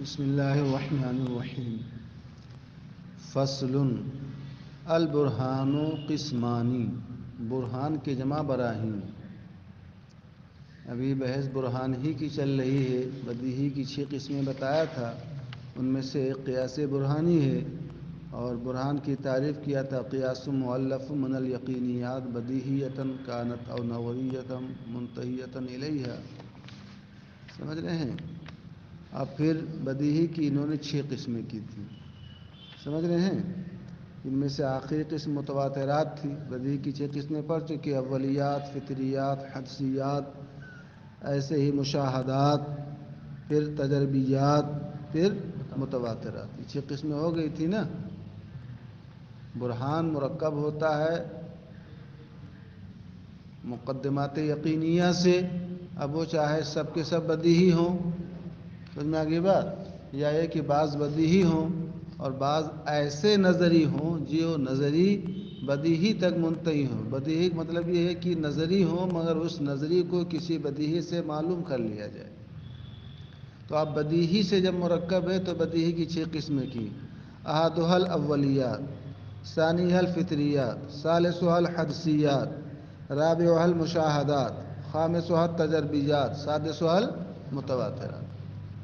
بسم اللہ الرحمن الرحیم فصل البرہان قسمانی برہان کی جمع براہین. ابھی بحث برہان ہی کی چل رہی ہے. بدیہی کی 6 قسمیں بتایا تھا، ان میں سے ایک قیاس برہانی ہے، اور برہان کی تعریف کیا تھا قیاس مؤلف من الیقینیات بدیہیۃ کانت او نظریۃ منتہیۃ الیہا. سمجھ رہے ہیں؟ اب پھر بدیہی کی انہوں نے 6 قسمیں کی تھیں. سمجھ رہے ہیں؟ ان میں سے آخری قسم متواترات تھی. بدیہی کی 6 قسمیں پڑھ چکی. اولیات، فطریات، حدسیات، ایسے ہی مشاہدات، پھر تجربیات، پھر متواترات. یہ 6 قسمیں ہو گئی تھی نا. برہان مرکب ہوتا ہے مقدمات یقینیہ سے. اب وہ چاہے سب کے سب بدیہی ہوں، سمجھ میں آگئی بات، یا یہ کہ بعض بدیہی ہوں اور بعض ایسے نظری ہوں جو نظری بدیہی تک منتہی ہوں. بدیہی کا مطلب یہ ہے کہ نظری ہوں مگر اس نظری کو کسی بدیہی سے معلوم کر لیا جائے. تو آپ بدیہی سے جب مرکب ہے تو بدیہی کی 6 قسمیں کی. احدھا الاولیات، ثانیھا الفطریات، ثالثھا الحدسیات، رابعھا المشاہدات، خامسھا التجربیات، سادسھا المتواترات.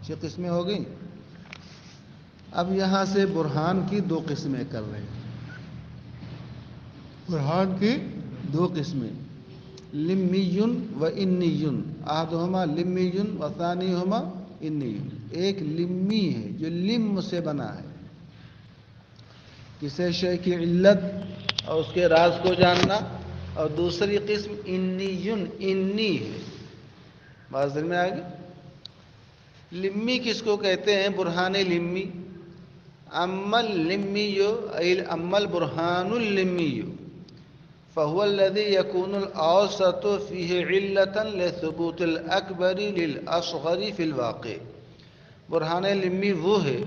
6 قسمیں ہو گئیں. اب یہاں سے برہان کی 2 قسمیں کر رہے ہیں. برہان کی 2 قسمیں، لمی و انی. احدہما لمی و ثانیہما انی. ایک لمی ہے جو لم سے بنا ہے، کسی شے کی علت اور اس کے راز کو جاننا. اور دوسری قسم انی ہے. بات سمجھ میں آئے گی؟ لمی کس کو کہتے ہیں؟ برہان لمی. اما اللمی اما البرہان اللمی فهو الذي يكون الاوسط فيه علة لثبوت الاکبر للاصغر في الواقع. برہان لمی وہ ہے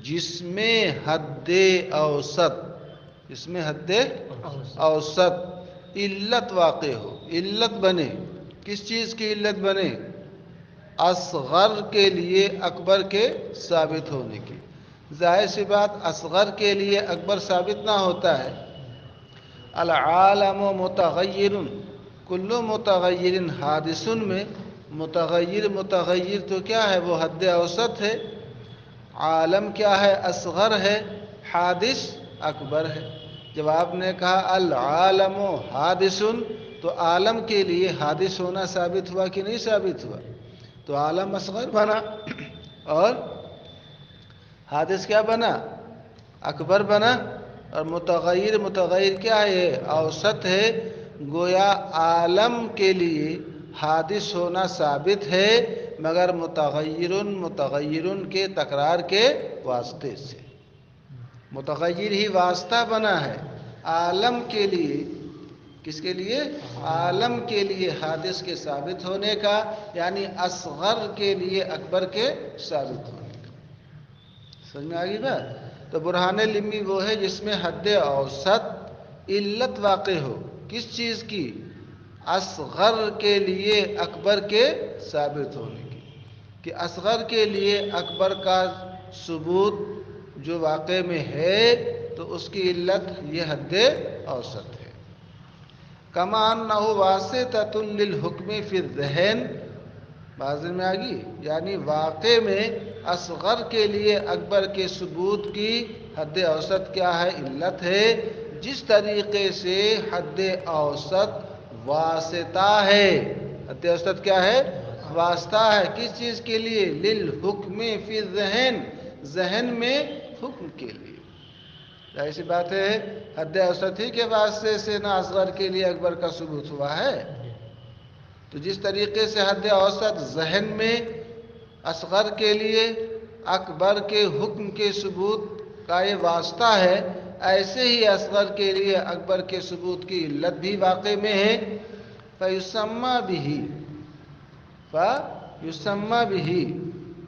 جس میں حد اوسط علت واقع ہو، علت بنے. کس چیز کی علت بنے؟ اصغر کے لیے اکبر کے ثابت ہونے کی. ظاہر سی بات اصغر کے لیے اکبر ثابت نہ ہوتا ہے. العالم متغیر، کل متغیر حادث میں متغیر تو کیا ہے؟ وہ حد اوسط ہے. عالم کیا ہے؟ اصغر ہے. حادث اکبر ہے. جب آپ نے کہا العالم حادث تو عالم کے لیے حادث ہونا ثابت ہوا کہ نہیں ثابت ہوا؟ تو عالم اصغر بنا اور حادث کیا بنا؟ اکبر بنا. اور متغیر کیا ہے؟ اوسط ہے. گویا عالم کے لیے حادث ہونا ثابت ہے مگر متغیر کے تکرار کے واسطے سے. متغیر ہی واسطہ بنا ہے عالم کے لیے. کس کے لیے؟ عالم کے لیے حادث کے ثابت ہونے کا، یعنی اصغر کے لیے اکبر کے ثابت ہونے کا. سمجھ میں آگئی بات؟ تو برہان لمی وہ ہے جس میں حد اوسط علت واقع ہو. کس چیز کی؟ اصغر کے لیے اکبر کے ثابت ہونے کی. کہ اصغر کے لیے اکبر کا ثبوت جو واقع میں ہے تو اس کی علت یہ حد اوسط ہے. کما انہ واسطۃ للحکم فی الذہن. بازی میں آگئی، یعنی واقع میں اصغر کے لیے اکبر کے ثبوت کی حد اوسط کیا ہے؟ علت ہے. جس طریقے سے حد اوسط واسطہ ہے. حد اوسط کیا ہے؟ واسطہ ہے. کس چیز کے لیے؟ للحکم فی الذہن، ذہن میں حکم کے لیے. ایسی بات ہے حد اوسط ہی کے واسطے سے نہ اصغر کے لیے اکبر کا ثبوت ہوا ہے. تو جس طریقے سے حد اوسط ذہن میں اصغر کے لیے اکبر کے حکم کے ثبوت کا یہ واسطہ ہے، ایسے ہی اصغر کے لیے اکبر کے ثبوت کی علت بھی واقع میں ہے. فیسمى به،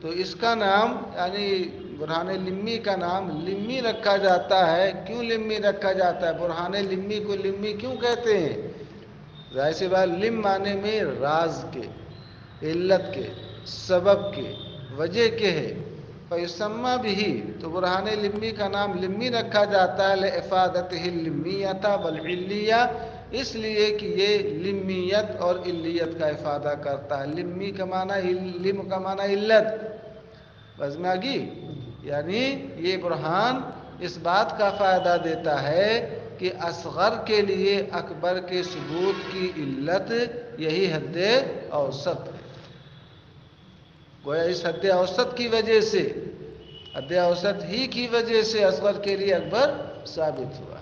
تو اس کا نام یعنی برہان لمی کا نام لمی رکھا جاتا ہے. کیوں لمی رکھا جاتا ہے؟ برہان لمی کو لمی کیوں کہتے ہیں؟ ظاہر سی بات، لم معنی میں راز کے، علت کے، سبب کے، وجہ کے ہے. فیسمّا بھی، تو برہان لمی کا نام لمی رکھا جاتا ہے لِإِفَادَتِهِ الْلِمِّيَّةَ وَالْعِلِّيَّةَ، اس لیے کہ یہ لمیت اور علیت کا افادہ کرتا ہے۔ لمی کا معنی لم کا معنی علت، بس میں آگی، یعنی یہ برہان اس بات کا فائدہ دیتا ہے کہ اصغر کے لیے اکبر کے ثبوت کی علت یہی حد اوسط ہے۔ گویا اس حد اوسط کی وجہ سے، حد اوسط ہی کی وجہ سے اصغر کے لیے اکبر ثابت ہوا۔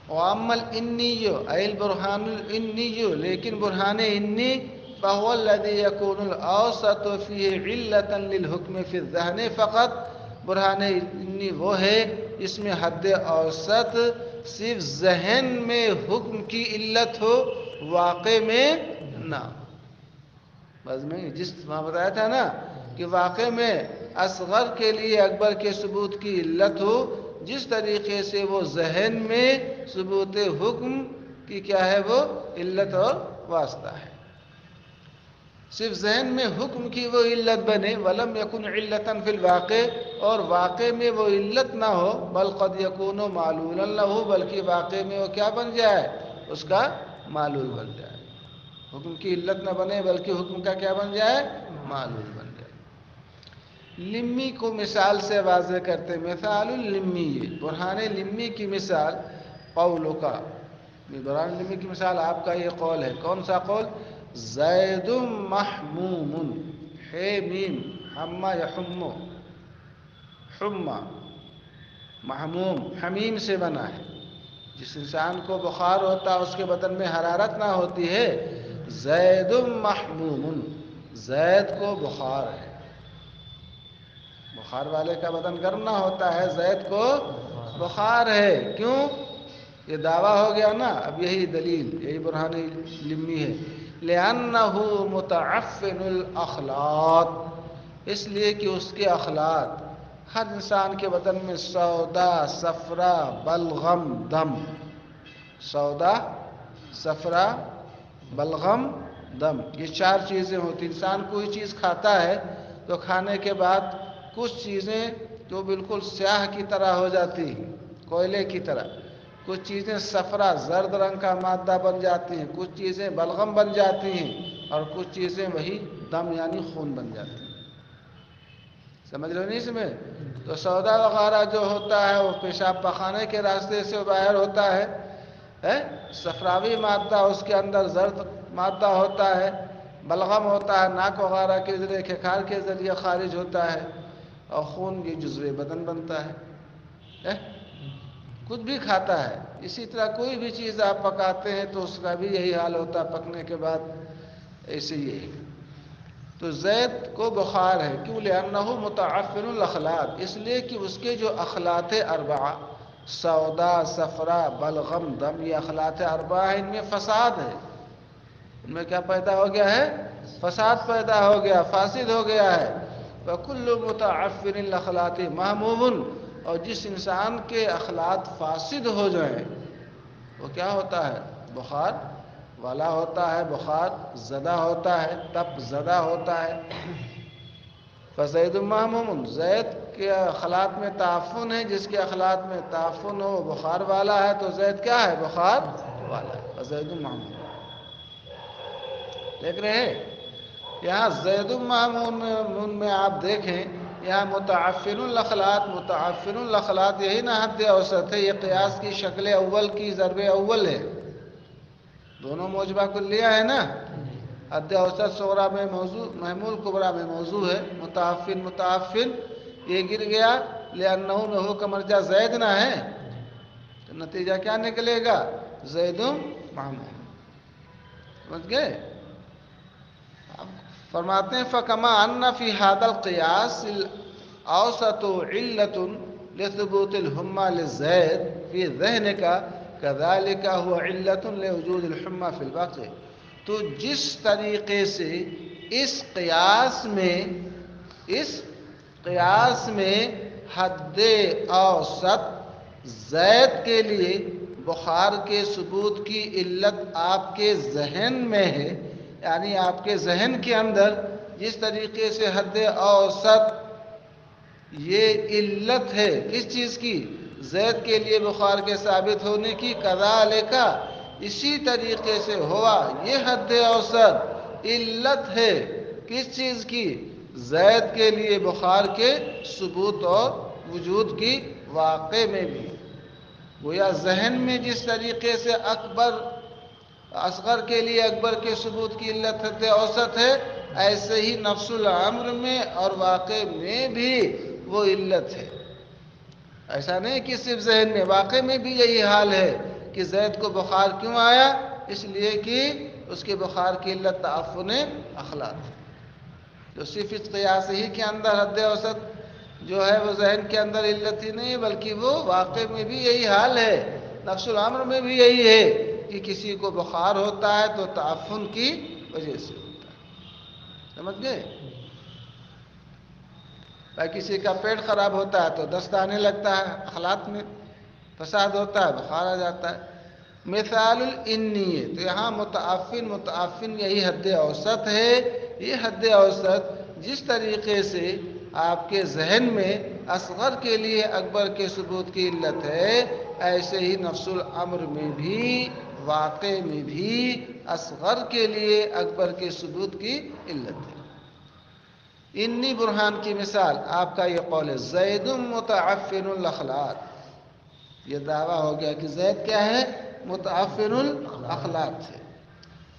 وَأَمَّا الْإِنِّيُّ أَيْ الْبُرْهَانُ الْإِنِّيُّ، لیکن برہان انی فَهُوَ الَّذِي يَكُونُ الْأَوْسَطُ فِيهِ عِلَّةً لِلْحُكْمِ فِي الذَّهْنِ فقط، برہان انی وہ ہے اس میں حد اوسط صرف ذہن میں حکم کی علت ہو، واقع میں نہ۔ بس میں جس وہاں بتایا تھا نا کہ واقع میں اصغر کے لیے اکبر کے ثبوت کی علت ہو، جس طریقے سے وہ ذہن میں ثبوت حکم کی کیا ہے، وہ علت اور واسطہ ہے۔ صرف ذہن میں حکم کی وہ علت بنے، وَلَمْ يَكُنْ عِلَّةً فِي الْوَاقِعِ، اور واقع میں وہ علت نہ ہو، بل قد يكون معلولا له، بلکہ واقع میں وہ کیا بن جائے، اس کا معلول بن جائے۔ حکم کی علت نہ بنے بلکہ حکم کا کیا بن جائے، معلول بن جائے۔ لمی کو مثال سے واضح کرتے، مثال اللمی، برہان لمی کی مثال، قولو کا، برہان لمی کی مثال آپ کا یہ قول ہے۔ کون سا قول؟ زید محموم، ہے میم حما یحم، حما محموم حمیم سے بنا ہے، جس انسان کو بخار ہوتا ہے اس کے بدن میں حرارت نہ ہوتی ہے، زید محموم، زید کو بخار ہے۔ بخار والے کا بدن گرم نہ ہوتا ہے، زید کو بخار ہے، کیوں؟ یہ دعویٰ ہو گیا نا، اب یہی دلیل، یہی برہان لمی ہے۔ لِأَنَّهُ مُتَعَفِّنُ الْأَخْلَاطِ، اس لیے کہ اس کے اخلاط، ہر انسان کے بدن میں سودا، صفرا، بلغم، دم، سودا، صفرا، بلغم، دم، یہ چار چیزیں ہوتی۔ انسان کوئی چیز کھاتا ہے تو کھانے کے بعد کچھ چیزیں جو بالکل سیاہ کی طرح ہو جاتی ہیں، کوئلے کی طرح، کچھ چیزیں صفرا زرد رنگ کا مادہ بن جاتی ہیں، کچھ چیزیں بلغم بن جاتی ہیں، اور کچھ چیزیں وہی دم یعنی خون بن جاتی ہیں۔ سمجھ رہے ہو نہیں اس میں؟ تو سودا وغیرہ جو ہوتا ہے وہ پیشاب پخانے کے راستے سے باہر ہوتا ہے، صفراوی مادہ اس کے اندر زرد مادہ ہوتا ہے، بلغم ہوتا ہے ناک وغیرہ کے ذریعے، کھکھار کے ذریعے خارج ہوتا ہے، اور خون کی جزوِ بدن بنتا ہے۔ کچھ بھی کھاتا ہے، اسی طرح کوئی بھی چیز آپ پکاتے ہیں تو اس کا بھی یہی حال ہوتا ہے پکنے کے بعد، ایسے ہی ہے۔ تو زید کو بخار ہے، کیوں؟ لِأَنَّهُ مُتَعَفِّنُ الْأَخْلَاطِ، اس لیے کہ اس کے جو اخلاط اربعہ، سودا، صفرا، بلغم، دم، یہ اخلاط اربعہ ہیں، ان میں فساد ہے۔ ان میں کیا پیدا ہو گیا ہے؟ فساد پیدا ہو گیا، فاسد ہو گیا ہے۔ وَكُلُّ مُتَعَفِّنِ الْأَخْلَاطِ مَهْمُومٌ، اور جس انسان کے اخلاط فاسد ہو جائیں وہ کیا ہوتا ہے؟ بخار والا ہوتا ہے، بخار زدہ ہوتا ہے، تپ زدہ ہوتا ہے۔ فَزَيْدٌ مَحْمُومٌ، زید کے اخلاط میں تعفن ہے، جس کے اخلاط میں تعفن ہو بخار والا ہے، تو زید کیا ہے؟ بخار والا ہے۔ فَزَيْدٌ مَحْمُومٌ، دیکھ رہے ہیں یہاں زید محموم میں آپ دیکھیں، یہاں متعفن الاخلاط، متعفن الاخلاط یہی نا حد اوسط ہے، یہ قیاس کی شکل اول کی ضرب اول ہے، دونوں موجبہ کلیہ ہے نا، حد اوسط صغرا میں موضوع، محمول کبرا میں موضوع ہے، متعفن متعفن، یہ گر گیا لِأَنَّهُ میں ہو کا مرجع زید نہ ہے، تو نتیجہ کیا نکلے گا؟ زید محموم۔ سمجھ گئے؟ اب فرماتے ہیں فَكَمَا أَنَّ فِي هَذَا الْقِيَاسِ الْأَوْسَطُ عِلَّةٌ لِثُبُوتِ الْحُمَّى لِلزَّيْدِ فِي ذِهْنِكَ كَذَلِكَ هُوَ عِلَّةٌ لِوُجُودِ الْحُمَّى فِي الْبَاقِعِ، تو جس طریقے سے اس قیاس میں حد اوسط زید کے لیے بخار کے ثبوت کی علت آپ کے ذہن میں ہے، یعنی آپ کے ذہن کے اندر جس طریقے سے حد اوسط یہ علت ہے کس چیز کی؟ زید کے لیے بخار کے ثابت ہونے کی، کذالک اسی طریقے سے ہوا یہ حد اوسط علت ہے کس چیز کی؟ زید کے لیے بخار کے ثبوت اور وجود کی واقع میں بھی۔ گویا ذہن میں جس طریقے سے اصغر کے لیے اکبر کے ثبوت کی علت حد اوسط ہے، ایسے ہی نفس الامر میں اور واقع میں بھی وہ علت ہے۔ ایسا نہیں کہ صرف ذہن میں، واقع میں بھی یہی حال ہے کہ زید کو بخار کیوں آیا؟ اس لیے کہ اس کے بخار کی علت تعفن اخلاق، جو صرف اس قیاس ہی کے اندر حد اوسط جو ہے وہ ذہن کے اندر علت ہی نہیں، بلکہ وہ واقع میں بھی یہی حال ہے، نفس الامر میں بھی یہی ہے کہ کسی کو بخار ہوتا ہے تو تعفن کی وجہ سے ہوتا ہے۔ سمجھ گئے؟ کسی کا پیٹ خراب ہوتا ہے تو دست آنے لگتا ہے، اخلاق میں فساد ہوتا ہے، بخار آ جاتا ہے۔ مثال الانی، تو یہاں متعفن یہی حد اوسط ہے۔ یہ حد اوسط جس طریقے سے آپ کے ذہن میں اصغر کے لیے اکبر کے ثبوت کی علت ہے، ایسے ہی نفس الامر میں بھی واقع میں بھی اصغر کے لیے اکبر کے ثبوت کی علت ہے۔ انی برہان کی مثال آپ کا یہ قول ہے، زید متعفن الاخلاق، یہ دعویٰ ہو گیا کہ زید کیا ہے؟ متعفن الاخلاق ہے۔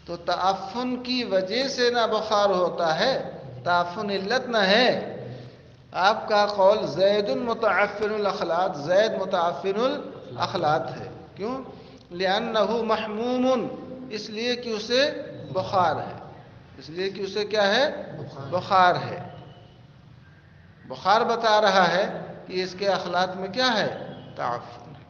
تو تعفن کی وجہ سے نہ بخار ہوتا ہے، تعفن علت نہ ہے۔ آپ کا قول زید متعفن الاخلاق، زید متعفن الاخلاق ہے، کیوں؟ لأنہ محموم، اس لیے کہ اسے بخار ہے، اس لیے کہ اسے کیا ہے؟ بخار ہے۔ بخار بتا رہا ہے کہ اس کے اخلاق میں کیا ہے؟ تعفن ہے۔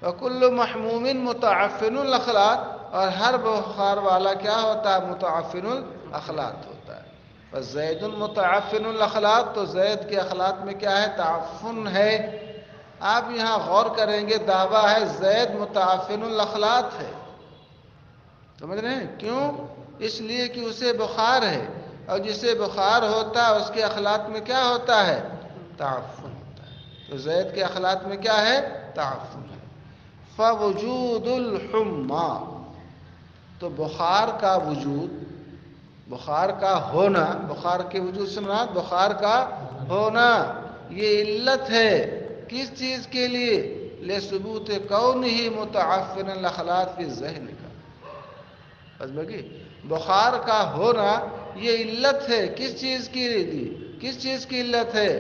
وَكُلُّ مَحْمُومٍ مُتَعَفِّنُ الْأَخْلَاق، اور ہر بخار والا کیا ہوتا ہے؟ متعفن الاخلاق ہوتا ہے۔ فَزَيْدٌ مُتَعَفِّنُ الْأَخْلَاق، تو زید کے اخلاق میں کیا ہے؟ تعفن ہے۔ آپ یہاں غور کریں گے، دعویٰ ہے زید متعفن الاخلاق ہے، سمجھ رہے ہیں؟ کیوں؟ اس لیے کہ اسے بخار ہے، اور جسے بخار ہوتا ہے اس کے اخلاق میں کیا ہوتا ہے؟ تعفن ہوتا ہے۔ تو زید کے اخلاق میں کیا ہے؟ تعفن ہے۔ فوجود الحمى، تو بخار کا وجود، بخار کا ہونا، بخار کے وجود سے مراد بخار کا ہونا، یہ علت ہے کس چیز کے لیے؟ لثبوت کونہ متعفن الاخلاق فی الذہن کا، بس باقی بخار کا ہونا یہ علت ہے کس چیز کی لیے؟ کس چیز کی علت ہے؟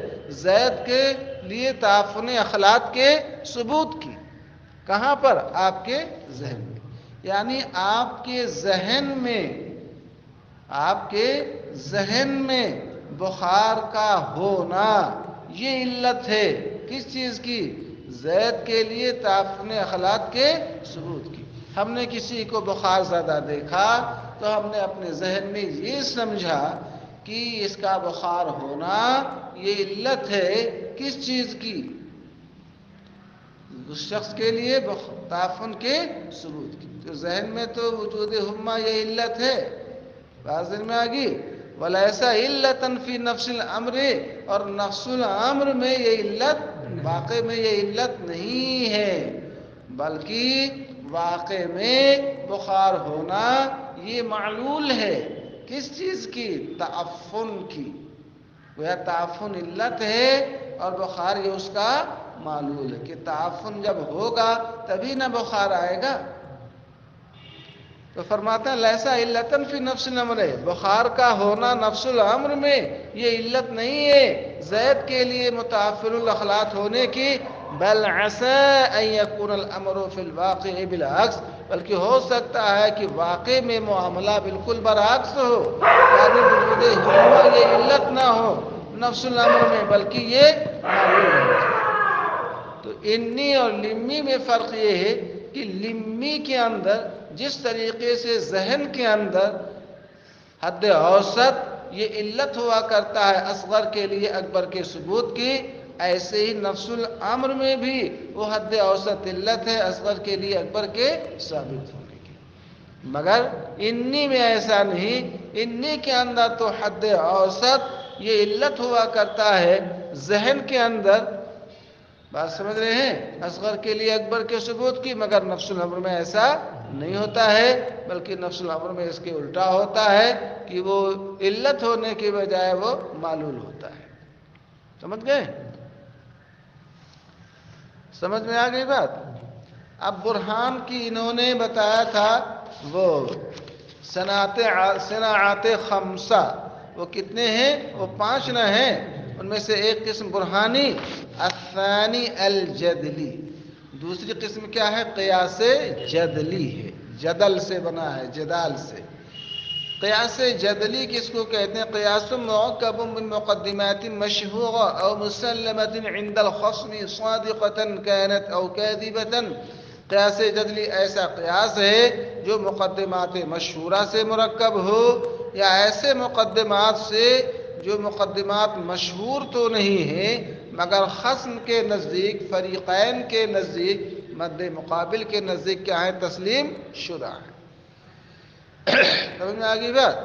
زید کے لیے تعفن اخلاق کے ثبوت کی۔ کہاں پر؟ آپ کے ذہن میں، یعنی آپ کے ذہن میں، آپ کے ذہن میں بخار کا ہونا یہ علت ہے کس چیز کی؟ زید کے لیے تعفن اخلاق کے ثبوت کی۔ ہم نے کسی کو بخار زدہ دیکھا تو ہم نے اپنے ذہن میں یہ سمجھا کہ اس کا بخار ہونا یہ علت ہے کس چیز کی؟ اس شخص کے لیے تعفن کے ثبوت کی۔ تو ذہن میں تو وجود حمى یہ علت ہے، بات ذہن میں آگی۔ وَلَيْسَ عِلَّةً فِي نَفْسِ الْأَمْرِ، اور نفس الامر میں یہ علت، واقع میں یہ علت نہیں ہے، بلکہ واقع میں بخار ہونا یہ معلول ہے کس چیز کی؟ تعفن کی۔ وہ تعفن علت ہے اور بخار یہ اس کا معلول ہے، کہ تعفن جب ہوگا تبھی نہ بخار آئے گا۔ تو فرماتے ہیں لیسا علتن فی نفس الامر، بخار کا ہونا نفس الامر میں یہ علت نہیں ہے زید کے لیے متعفن الاخلاق ہونے کی، بل عسى ان يكون الامر فی الواقع بالعکس، بلکہ ہو سکتا ہے کہ واقع میں معاملہ بالکل برعکس ہو، یعنی وجود حمى یہ علت نہ ہو نفس الامر میں، بلکہ یہ معلوم ہے۔ تو انی اور لمی میں فرق یہ ہے کہ لمی کے اندر جس طریقے سے ذہن کے اندر حد اوسط یہ علت ہوا کرتا ہے اصغر کے لیے اکبر کے ثبوت کی، ایسے ہی نفس الامر میں بھی وہ حد اوسط علت ہے اصغر کے لیے اکبر کے ثابت ہونے کی۔ مگر انی میں ایسا نہیں، انی کے اندر تو حد اوسط یہ علت ہوا کرتا ہے ذہن کے اندر. بات سمجھ رہے ہیں؟ اصغر کے لیے اکبر کے ثبوت کی، مگر نفس الامر میں ایسا نہیں ہوتا ہے، بلکہ نفس الامر میں اس کے الٹا ہوتا ہے کہ وہ علت ہونے کی بجائے وہ معلول ہوتا ہے. سمجھ گئے؟ سمجھ میں آ گئی بات؟ اب برہان کی انہوں نے بتایا تھا وہ صناعات خمسہ، وہ کتنے ہیں؟ وہ 5 نہ ہیں. ان میں سے ایک قسم برہانی، الثانی الجدلی، دوسری قسم کیا ہے؟ قیاس جدلی ہے، جدل سے بنا ہے، جدال سے. قیاس جدلی کس کو کہتے ہیں؟ قیاس مرکب من مقدمات مشہورہ او مسلمۃ عند الخصم صادقۃ كانت او کاذبۃ. قیاس جدلی ایسا قیاس ہے جو مقدمات مشہورہ سے مرکب ہو، یا ایسے مقدمات سے جو مقدمات مشہور تو نہیں ہیں مگر خصم کے نزدیک، فریقین کے نزدیک، مد مقابل کے نزدیک کیا ہے؟ تسلیم شدہ ہے. سمجھ میں آگئی بات؟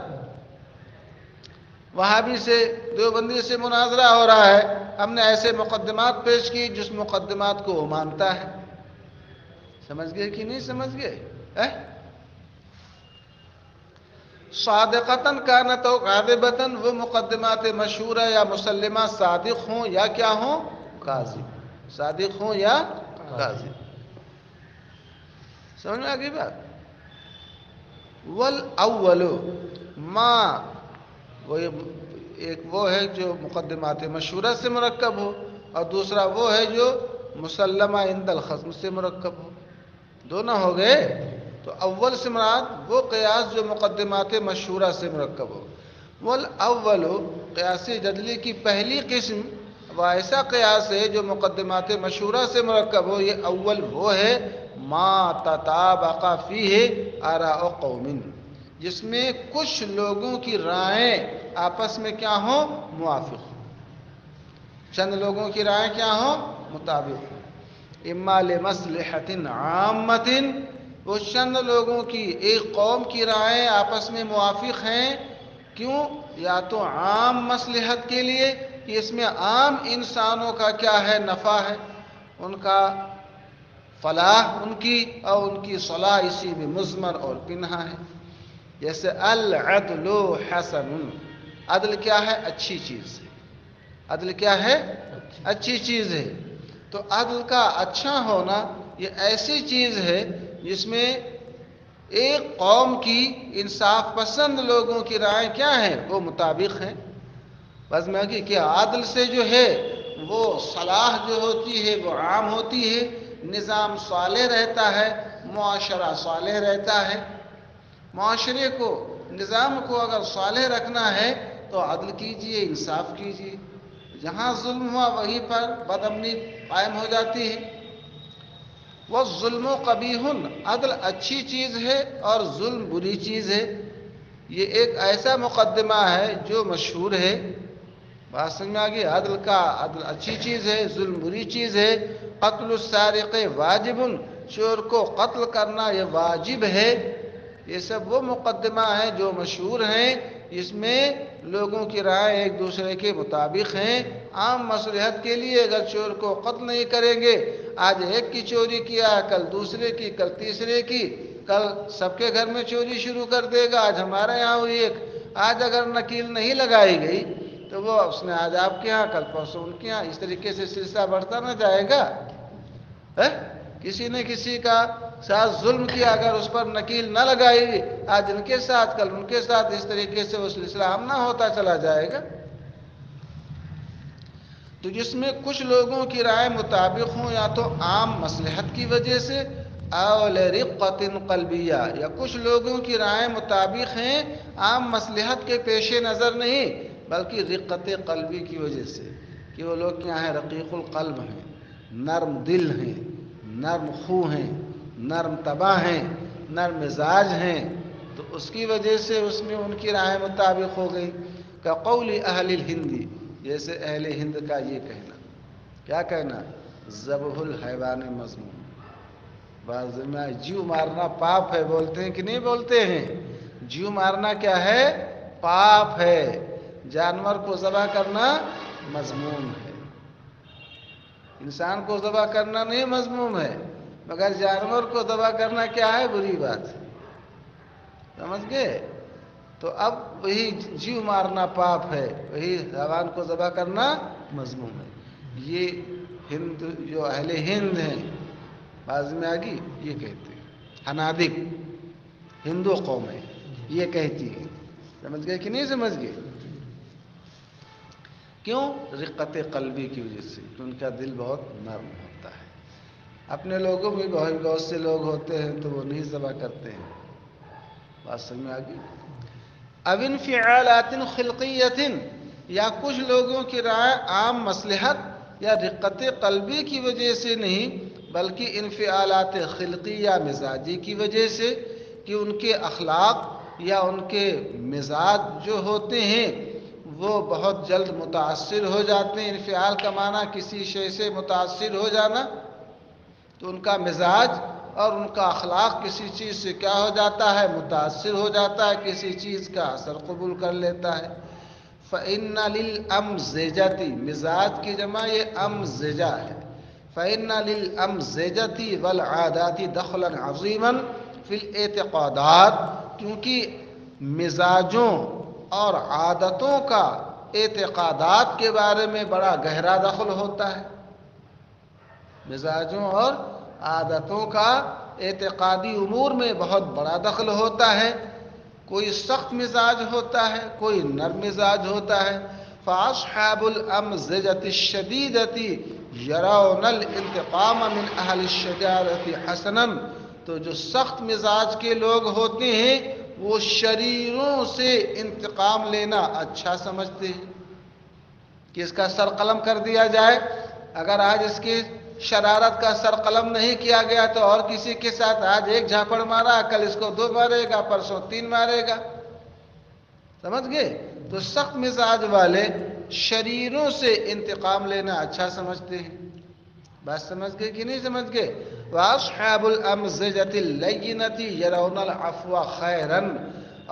وہابی سے، دیوبندی سے مناظرہ ہو رہا ہے، ہم نے ایسے مقدمات پیش کی جس مقدمات کو وہ مانتا ہے. سمجھ گئے کہ نہیں سمجھ گئے؟ صادقتاً کانت او کاذبتاً، وہ مقدمات مشہورہ یا مسلمہ صادق ہوں یا کیا ہوں؟ کاذب. صادق ہوں یا کاذب. سمجھ میں آگئی بات؟ والاول ما، وہ ایک وہ ہے جو مقدمات مشہورہ سے مرکب ہو، اور دوسرا وہ ہے جو مسلمہ عند الخصم سے مرکب ہو. دونوں ہو گئے. تو اول سے مراد وہ قیاس جو مقدمات مشہورہ سے مرکب ہو. والاول، قیاس جدلی کی پہلی قسم وہ ایسا قیاس ہے جو مقدمات مشہورہ سے مرکب ہو. یہ اول وہ ہے ما تطابق فیہ آراء قوم، جس میں کچھ لوگوں کی رائیں آپس میں کیا ہوں؟ موافق ہوں. چند لوگوں کی رائیں کیا ہوں؟ مطابق ہوں. اما لمصلحۃ عامۃ، وہ چند لوگوں کی، ایک قوم کی رائیں آپس میں موافق ہیں. کیوں؟ یا تو عام مصلحت کے لیے کہ اس میں عام انسانوں کا کیا ہے؟ نفع ہے، ان کا فلاح، ان کی اور ان کی صلاح اسی میں مضمر اور پنہا ہے. جیسے العدل حسن، عدل کیا ہے؟ اچھی چیز ہے. عدل کیا ہے؟ اچھی چیز ہے. تو عدل کا اچھا ہونا یہ ایسی چیز ہے جس میں ایک قوم کی انصاف پسند لوگوں کی رائے کیا ہیں؟ وہ مطابق ہیں. بس میں کہ عدل سے جو ہے وہ صلاح جو ہوتی ہے وہ عام ہوتی ہے، نظام صالح رہتا ہے، معاشرہ صالح رہتا ہے. معاشرے کو، نظام کو اگر صالح رکھنا ہے تو عدل کیجئے، انصاف کیجئے. جہاں ظلم ہوا وہیں پر بدامنی قائم ہو جاتی ہے. والظلم قبیح، عدل اچھی چیز ہے اور ظلم بری چیز ہے. یہ ایک ایسا مقدمہ ہے جو مشہور ہے. بات سمجھ میں آ گئی؟ عدل اچھی چیز ہے، ظلم بری چیز ہے. قتل السارق واجب، چور کو قتل کرنا یہ واجب ہے. یہ سب وہ مقدمہ ہیں جو مشہور ہیں، اس میں لوگوں کی رائے ایک دوسرے کے مطابق ہیں. عام مصلحت کے لیے اگر چور کو قتل نہیں کریں گے، آج ایک کی چوری کیا، کل دوسرے کی، کل تیسرے کی، کل سب کے گھر میں چوری شروع کر دے گا. آج ہمارے یہاں ہوئی ایک، آج اگر نکیل نہیں لگائی گئی تو وہ اس نے آج آپ کے یہاں، کل پرسوں ان کے یہاں، اس طریقے سے سلسلہ بڑھتا نہ جائے گا. کسی نے کسی کا ساتھ ظلم کیا، اگر اس پر نکیل نہ لگائی، آج ان کے ساتھ کل ان کے ساتھ، اس طریقے سے وہ سلسلہ عام نہ ہوتا چلا جائے گا. تو جس میں کچھ لوگوں کی رائے مطابق ہوں، یا تو عام مصلحت کی وجہ سے، او لرقۃ قلبیہ، یا کچھ لوگوں کی رائے مطابق ہیں عام مصلحت کے پیش نظر نہیں بلکہ رقت قلبی کی وجہ سے، کہ وہ لوگ کیا ہیں؟ رقیق القلب ہیں، نرم دل ہیں، نرم خو ہیں، نرم طبع ہیں، نرم مزاج ہیں. تو اس کی وجہ سے اس میں ان کی رائے مطابق ہو گئی. کقول اہل الہند، جیسے اہل ہند کا یہ کہنا، کیا کہنا؟ ذبح الحیوان مذموم. بعض میں جیو مارنا پاپ ہے، بولتے ہیں کہ نہیں بولتے ہیں؟ جیو مارنا کیا ہے؟ پاپ ہے، جانور کو ذبح کرنا مذموم ہے، انسان کو ذبح کرنا نہیں مذموم ہے، مگر جانور کو ذبح کرنا کیا ہے؟ بری بات ہے، سمجھ گئے؟ تو اب وہی جیو مارنا پاپ ہے، وہی حیوان کو ذبح کرنا مذموم ہے. یہ ہند جو اہل ہند ہیں، بعض میں آگی یہ کہتے ہیں، ہنادک ہندو قوم ہے یہ کہتی ہے. سمجھ گئے کہ نہیں سمجھ گئے؟ کیوں؟ رقت قلبی کی وجہ سے، کہ ان کا دل بہت نرم ہوتا ہے. اپنے لوگوں میں بہت سے لوگ ہوتے ہیں تو وہ نہیں ذبح کرتے ہیں. بات سمجھ میں آ گئی؟ اب انفعالات خلقیت، یا کچھ لوگوں کی رائے عام مصلحت یا رقت قلبی کی وجہ سے نہیں، بلکہ انفعالات خلقی یا مزاجی کی وجہ سے، کہ ان کے اخلاق یا ان کے مزاج جو ہوتے ہیں وہ بہت جلد متاثر ہو جاتے ہیں. انفعال کا معنی کسی شے سے متاثر ہو جانا، تو ان کا مزاج اور ان کا اخلاق کسی چیز سے کیا ہو جاتا ہے؟ متاثر ہو جاتا ہے، کسی چیز کا اثر قبول کر لیتا ہے. فَإِنَّ لِلْأَمْزِجَةِ، مزاج کی جمع یہ امزجہ ہے. فَإِنَّ لِلْأَمْزِجَةِ وَالْعَادَاتِ دَخْلًا عَظِيمًا فِي الْاعْتِقَادَاتِ، کیونکہ مزاجوں اور عادتوں کا اعتقادات کے بارے میں بڑا گہرا دخل ہوتا ہے. مزاجوں اور عادتوں کا اعتقادی امور میں بہت بڑا دخل ہوتا ہے. کوئی سخت مزاج ہوتا ہے، کوئی نرم مزاج ہوتا ہے. فَأَصْحَابُ الْأَمْزِجَةِ الشَّدِيدَةِ يَرَوْنَ الْانْتِقَامَ مِنْ أَهْلِ الشَّجَاعَةِ حَسَنًا، تو جو سخت مزاج کے لوگ ہوتے ہیں وہ شریروں سے انتقام لینا اچھا سمجھتے ہیں، کہ اس کا سر قلم کر دیا جائے. اگر آج اس کی شرارت کا سر قلم نہیں کیا گیا تو اور کسی کے ساتھ آج ایک جھاپڑ مارا، کل اس کو 2 مارے گا، پرسوں 3 مارے گا. سمجھ گئے؟ تو سخت مزاج والے شریروں سے انتقام لینا اچھا سمجھتے ہیں. بات سمجھ گئے کہ نہیں سمجھ گئے؟ وَأَصْحَابُ الْأَمْزِجَةِ اللَّيِّنَةِ يَرَوْنَ الْعَفْوَ خَيْرًا،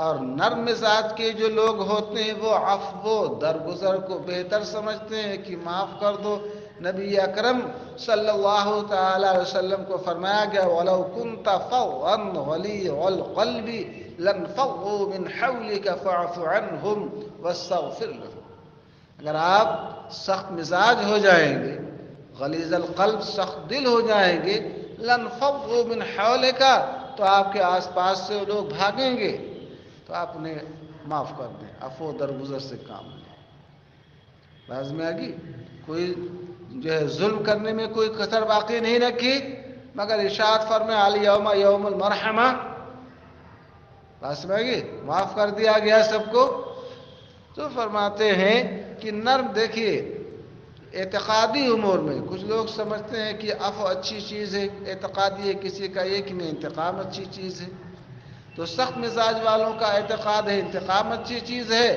اور نرم مزاج کے جو لوگ ہوتے ہیں وہ عفو درگزر کو بہتر سمجھتے ہیں، کہ معاف کر دو. نبی اکرم صلی اللہ تعالی علیہ وسلم کو فرمایا گیا وَلَوْ كُنْتَ فَظًّا غَلِيظَ الْقَلْبِ لَانفَضُّوا مِنْ حَوْلِكَ فَاعْفُ عَنْهُمْ وَاسْتَغْفِرْ لَهُمْ. اگر آپ سخت مزاج ہو جائیں گے، غلیظ القلب سخت دل ہو جائیں گے، لَانفَضُّوا مِنْ حَوْلِكَ، تو آپ کے آس پاس سے لوگ بھاگیں گے، تو آپ انہیں معاف کر دیں، عفو درگزر سے کام لیں. باز میں آگی کوئی جو ہے ظلم کرنے میں کوئی کسر باقی نہیں رکھی، مگر ارشاد فرمائے الیوم یوم المرحمہ. باز میں آگی معاف کر دیا گیا سب کو. تو فرماتے ہیں کہ نرم، دیکھیے اعتقادی امور میں کچھ لوگ سمجھتے ہیں کہ عفو اچھی چیز ہے، اعتقادی ہے کسی کا یہ کہ نہیں انتقام اچھی چیز ہے. تو سخت مزاج والوں کا اعتقاد ہے انتقام اچھی چیز ہے،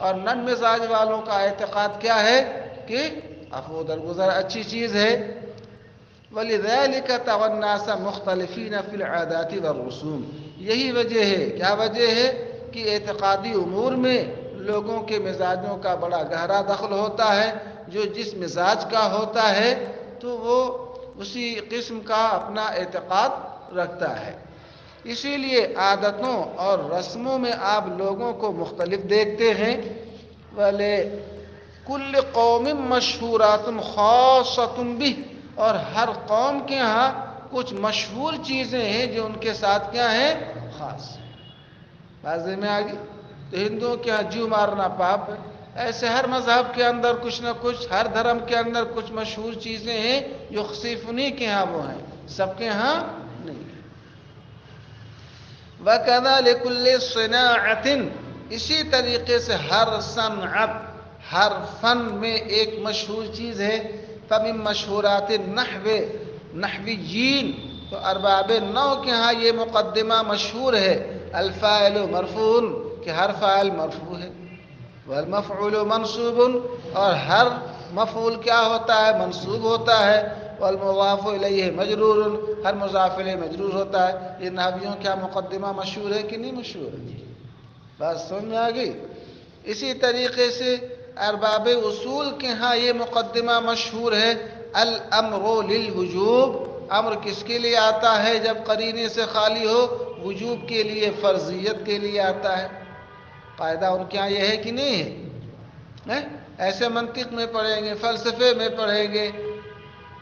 اور نرم مزاج والوں کا اعتقاد کیا ہے؟ کہ عفو درگزر اچھی چیز ہے. وَلِذَلِكَ تَرَى النَّاسَ مُخْتَلِفِينَ فِي الْعَادَاتِ وَالرُّسُومِ، یہی وجہ ہے. کیا وجہ ہے؟ کہ اعتقادی امور میں لوگوں کے مزاجوں کا بڑا گہرا دخل ہوتا ہے. جو جس مزاج کا ہوتا ہے تو وہ اسی قسم کا اپنا اعتقاد رکھتا ہے. اسی لیے عادتوں اور رسموں میں آپ لوگوں کو مختلف دیکھتے ہیں. وَلِكُلِّ قَوْمٍ مَّشْهُورَاتٌ خَاصَّةٌ بِهِ، اور ہر قوم کے ہاں کچھ مشہور چیزیں ہیں جو ان کے ساتھ کیا ہیں؟ خاص. واضح میں آگئی؟ تو ہندوؤں کے ہاں جیو مارنا پاپ ہے. ایسے ہر مذہب کے اندر کچھ نہ کچھ، ہر دھرم کے اندر کچھ مشہور چیزیں ہیں جو صرف انہی کے ہاں وہ ہیں، سب کے ہاں نہیں. وَكَذَلِكَ كُلِّ صِنَاعَةٍ، اسی طریقے سے ہر صنعت، ہر فن میں ایک مشہور چیز ہے. فَمِن مَشْهُورَاتِ النَّحْوِ، نحویین تو ارباب نحو کے ہاں یہ مقدمہ مشہور ہے. الفاعل مرفوع، کہ ہر فاعل مرفوع ہے. والمفعول منصوب، اور ہر مفعول کیا ہوتا ہے؟ منصوب ہوتا ہے. والمضاف الیہ مجرور، ہر مضاف الیہ مجرور ہوتا ہے. یہ نحویوں کیا مقدمہ مشہور ہے کہ نہیں مشہور ہے؟ بات سمجھ میں آ گئی؟ اسی طریقے سے ارباب اصول کے ہاں یہ مقدمہ مشہور ہے، الامر للوجوب، امر کس کے لیے آتا ہے جب قرینے سے خالی ہو؟ وجوب کے لیے، فرضیت کے لیے آتا ہے۔ قاعدہ ان کے یہاں یہ ہے کہ نہیں ہے؟ ایسے منطق میں پڑھیں گے، فلسفے میں پڑھیں گے،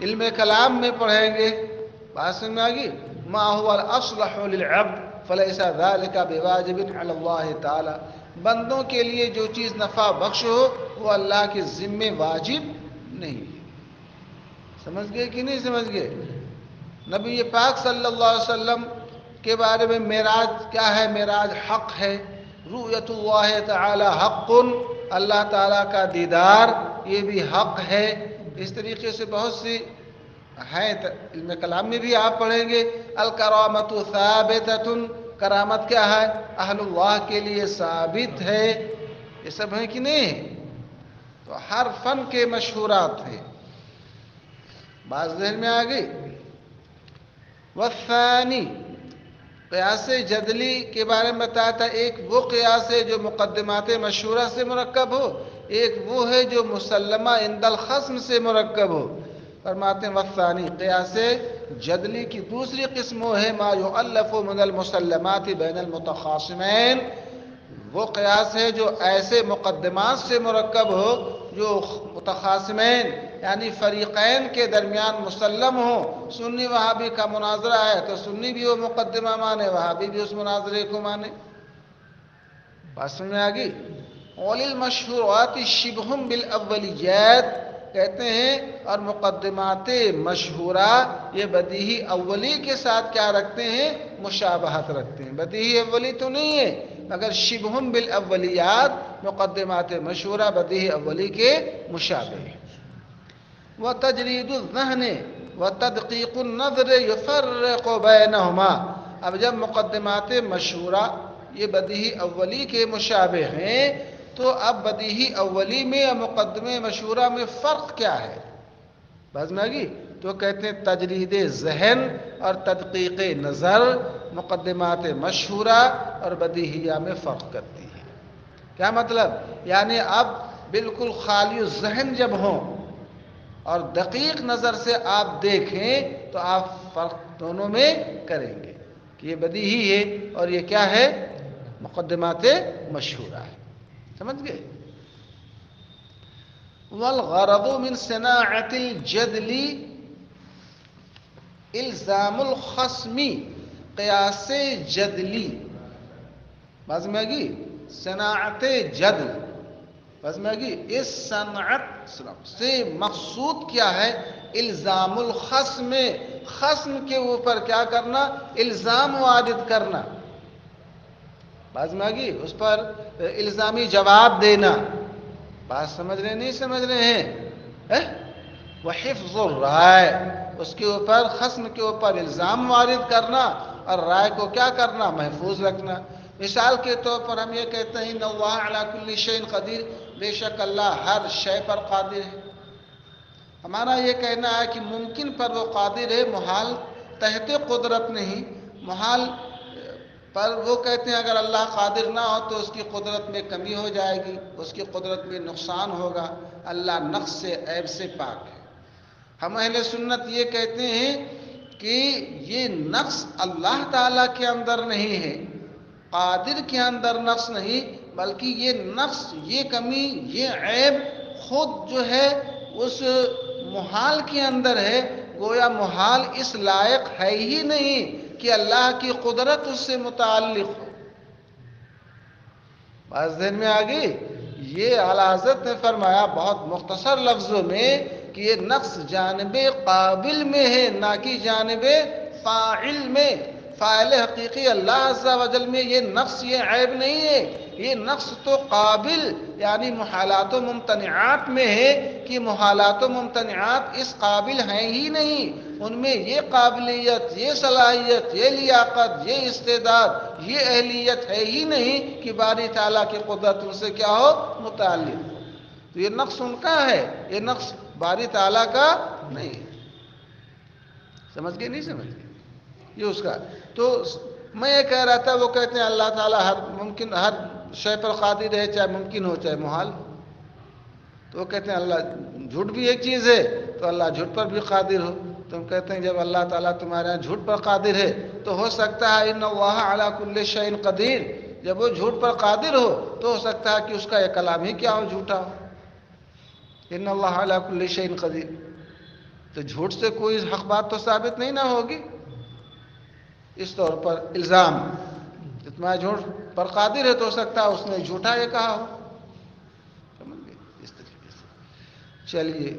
علم کلام میں پڑھیں گے، بات سمجھ میں آگی؟ ما هو الاصلح للعبد فليس ذلك بواجب على الله تعالی، بندوں کے لیے جو چیز نفع بخش ہو وہ اللہ کے ذمے واجب نہیں ہے۔ سمجھ گئے کہ نہیں سمجھ گئے؟ نبی پاک صلی اللہ علیہ وسلم کے بارے میں معراج کیا ہے؟ معراج حق ہے، رؤیت اللہ تعالی حق، اللہ تعالیٰ کا دیدار یہ بھی حق ہے۔ اس طریقے سے بہت سی ہیں، علم کلام میں بھی آپ پڑھیں گے، الکرامت ثابتۃ، کرامت کیا ہے؟ اہل اللہ کے لیے ثابت ہے۔ یہ سب ہیں کہ نہیں؟ تو ہر فن کے مشہورات ہیں، بات ذہن میں آ گئی؟ والثانی، قیاس جدلی کے بارے میں بتایا تھا، ایک وہ قیاس ہے جو مقدمات مشہورہ سے مرکب ہو، ایک وہ ہے جو مسلمہ عند الخصم سے مرکب ہو۔ فرماتے ہیں والثانی، قیاس جدلی کی دوسری قسم وہ ہے ما یؤلف من المسلمات بین المتخاصمین، وہ قیاس ہے جو ایسے مقدمات سے مرکب ہو جو متخاصمین یعنی فریقین کے درمیان مسلم ہو۔ سنی وہابی کا مناظرہ ہے تو سنی بھی وہ مقدمہ مانے، وہابی بھی اس مناظرے کو مانے، بات سمجھ میں آگئی؟ اولی المشہورات شبہم بالاولیات، کہتے ہیں اور مقدمات مشہورہ یہ بدیہی اولی کے ساتھ کیا رکھتے ہیں؟ مشابہت رکھتے ہیں، بدیہی اولی تو نہیں ہے مگر شبہم بالاولیات، مقدمات مشہورہ بدیہی اولی کے مشابہ ہیں۔ وتجرید الذہن وتدقیق النظر یفرق بینہما، اب جب مقدمات مشہورہ یہ بدیہی اولی کے مشابہ ہیں تو اب بدیہی اولی میں یا مقدمے مشہورہ میں فرق کیا ہے؟ بات میں آگئی؟ تو کہتے ہیں تجرید ذہن اور تدقیق نظر مقدمات مشہورہ اور بدیہیہ میں فرق کرتی ہے۔ کیا مطلب؟ یعنی اب بالکل خالی الذہن جب ہوں اور دقیق نظر سے آپ دیکھیں تو آپ فرق دونوں میں کریں گے کہ یہ بدیہی ہے اور یہ کیا ہے؟ مقدمات مشہورہ ہے، سمجھ گئے؟ والغرض من صناعة الجدل الزام الخصم، قیاس جدلی، بات میں آگئی؟ صناعت جدل، بات میں آگئی؟ اس صنعت سے مقصود کیا ہے؟ الزام الخصم، خصم کے اوپر کیا کرنا؟ الزام وارد کرنا، بات میں آگئی؟ اس پر الزامی جواب دینا، بات سمجھ رہے نہیں سمجھ رہے ہیں؟ وحفظ الرائے، اس کے اوپر خصم کے اوپر الزام وارد کرنا اور رائے کو کیا کرنا؟ محفوظ رکھنا۔ مثال کے طور پر ہم یہ کہتے ہیں ان اللہ علی کل شیء قدیر، بے شک اللہ ہر شے پر قادر ہے۔ ہمارا یہ کہنا ہے کہ ممکن پر وہ قادر ہے، محال تحت قدرت نہیں، محال پر وہ کہتے ہیں اگر اللہ قادر نہ ہو تو اس کی قدرت میں کمی ہو جائے گی، اس کی قدرت میں نقصان ہوگا، اللہ نقص سے عیب سے پاک ہے۔ ہم اہل سنت یہ کہتے ہیں کہ یہ نقص اللہ تعالیٰ کے اندر نہیں ہے، قادر کے اندر نقص نہیں، بلکہ یہ نقص، یہ کمی، یہ عیب خود جو ہے اس محال کے اندر ہے، گویا محال اس لائق ہے ہی نہیں کہ اللہ کی قدرت اس سے متعلق ہو۔ بات ذہن میں آ گئی؟ یہ اعلیٰ حضرت نے فرمایا بہت مختصر لفظوں میں کہ یہ نقص جانب قابل میں ہے نہ کہ جانب فاعل میں۔ فاعل حقیقی اللہ عز و جل میں یہ نقص، یہ عیب نہیں ہے، یہ نقص تو قابل یعنی محالات و ممتنعات میں ہے کہ محالات و ممتنعات اس قابل ہیں ہی نہیں، ان میں یہ قابلیت، یہ صلاحیت، یہ لیاقت، یہ استعداد، یہ اہلیت ہے ہی نہیں کہ باری تعالیٰ کی قدرت ان سے کیا ہو؟ متعلق ہو۔ تو یہ نقص ان کا ہے، یہ نقص باری تعالیٰ کا نہیں۔ سمجھ گئے نہیں سمجھ گئے؟ یہ اس کا۔ تو میں یہ کہہ رہا تھا، وہ کہتے ہیں اللہ تعالیٰ ہر ممکن ہر شے پر قادر ہے، چاہے ممکن ہو چاہے محال ہو. تو وہ کہتے ہیں اللہ جھوٹ بھی ایک چیز ہے تو اللہ جھوٹ پر بھی قادر ہو. تم کہتے ہیں جب اللہ تعالیٰ تمہارے یہاں جھوٹ پر قادر ہے تو ہو سکتا ہے ان اللہ علی کل شیء قدیر، جب وہ جھوٹ پر قادر ہو تو ہو سکتا ہے کہ اس کا یہ کلام ہی کیا ہو، جھوٹا ہو. ان اللہ علی کل شیء قدیر، تو جھوٹ سے کوئی حق بات تو ثابت نہیں نہ ہوگی. اس طور پر الزام، تمہارا جھوٹ پر قادر ہے تو ہو سکتا ہے اس نے جھوٹا یہ کہا ہو. سمجھ گئے؟ اس طریقے سے چلیے